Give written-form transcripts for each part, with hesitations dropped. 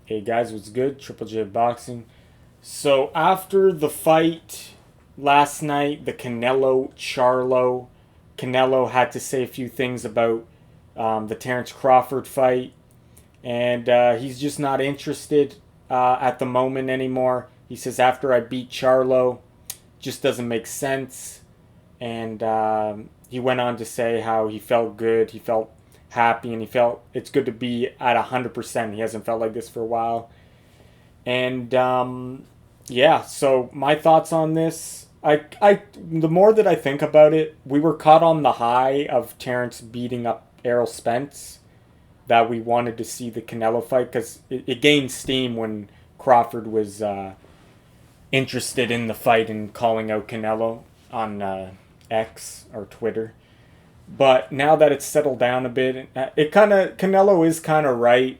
Hey guys, what's good? JJJBoxing. So after the fight last night, the Canelo Charlo, Canelo had to say a few things about the Terence Crawford fight, and he's just not interested at the moment anymore. He says after I beat Charlo, just doesn't make sense, and he went on to say how he felt good, he felt happy, and he felt it's good to be at 100%. He hasn't felt like this for a while. And yeah, so my thoughts on this, the more that I think about it, we were caught on the high of Terrence beating up Errol Spence, that we wanted to see the Canelo fight because it gained steam when Crawford was interested in the fight and calling out Canelo on X or Twitter. But now that it's settled down a bit, it kind of Canelo is kind of right.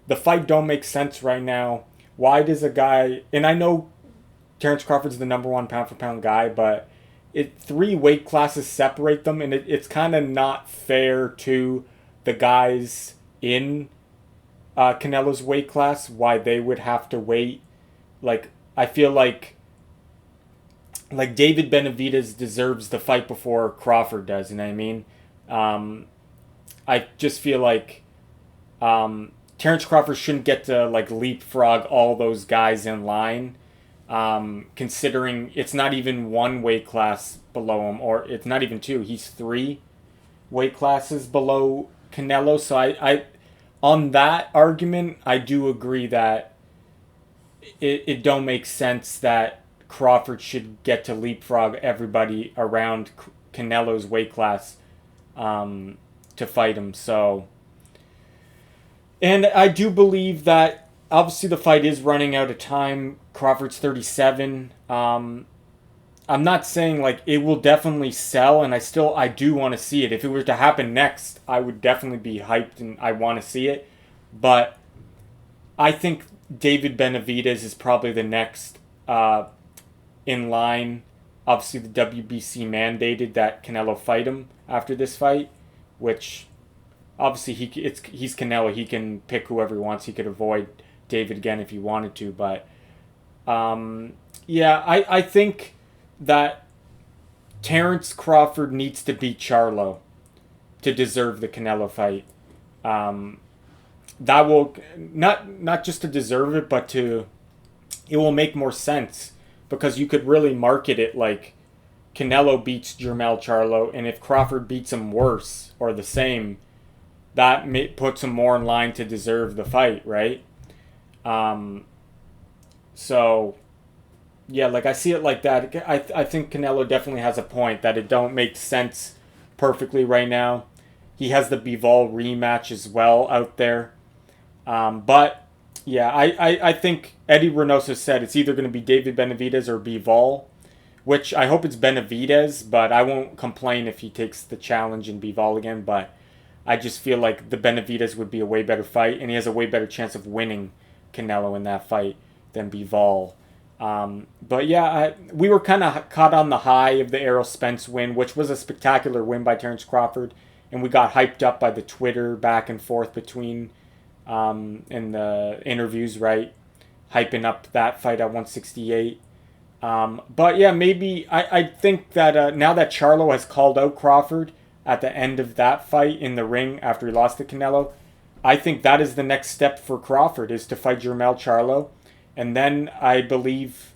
The fight don't make sense right now. Why does a guy, and I know Terence Crawford's the number one pound for pound guy, but three weight classes separate them, and it's kind of not fair to the guys in Canelo's weight class why they would have to wait. Like I feel like David Benavidez deserves the fight before Crawford does. You know what I mean? I just feel like Terence Crawford shouldn't get to like leapfrog all those guys in line, considering it's not even one weight class below him, or it's not even two. He's three weight classes below Canelo. So I on that argument, I do agree that it don't make sense that Crawford should get to leapfrog everybody around Canelo's weight class to fight him. So, and I do believe that obviously the fight is running out of time. Crawford's 37. I'm not saying like it will definitely sell, and I do want to see it. If it were to happen next, I would definitely be hyped and I want to see it. But I think David Benavidez is probably the next in line. Obviously, the WBC mandated that Canelo fight him after this fight, which obviously he's Canelo. He can pick whoever he wants. He could avoid David again if he wanted to. But yeah, I think that Terence Crawford needs to beat Charlo to deserve the Canelo fight. That will not just to deserve it, but it will make more sense because you could really market it like Canelo beats Jermell Charlo, and if Crawford beats him worse or the same, that puts him more in line to deserve the fight, right? So yeah, like I see it like that. I think Canelo definitely has a point that it don't make sense perfectly right now. He has the Bivol rematch as well out there. But yeah, I think Eddie Reynoso said it's either going to be David Benavidez or Bivol, which I hope it's Benavidez, but I won't complain if he takes the challenge in Bivol again. But I just feel like the Benavidez would be a way better fight, and he has a way better chance of winning Canelo in that fight than Bivol. But yeah, we were kind of caught on the high of the Errol Spence win, which was a spectacular win by Terence Crawford, and we got hyped up by the Twitter back and forth between in the interviews, right? Hyping up that fight at 168. But yeah, maybe I think that now that Charlo has called out Crawford at the end of that fight in the ring after he lost to Canelo, I think that is the next step for Crawford, is to fight Jermell Charlo. And then I believe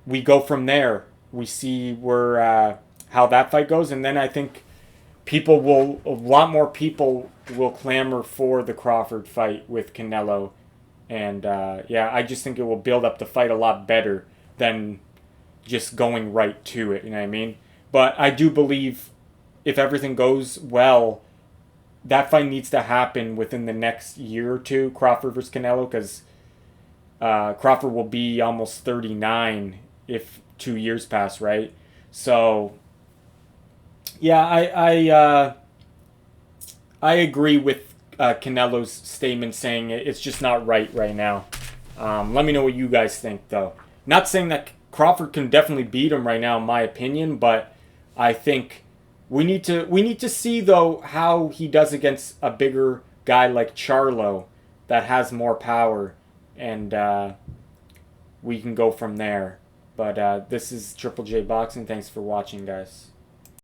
we go from there. We see where how that fight goes, and then I think a lot more people will clamor for the Crawford fight with Canelo, and yeah, I just think it will build up the fight a lot better than just going right to it. You know what I mean? But I do believe if everything goes well, that fight needs to happen within the next year or two, Crawford versus Canelo, because Crawford will be almost 39 if 2 years pass, right? So, yeah, I agree with Canelo's statement saying it's just not right now. Let me know what you guys think, though. Not saying that Crawford can definitely beat him right now, in my opinion, but I think we need to see though how he does against a bigger guy like Charlo that has more power and we can go from there. But this is Triple J Boxing. Thanks for watching, guys.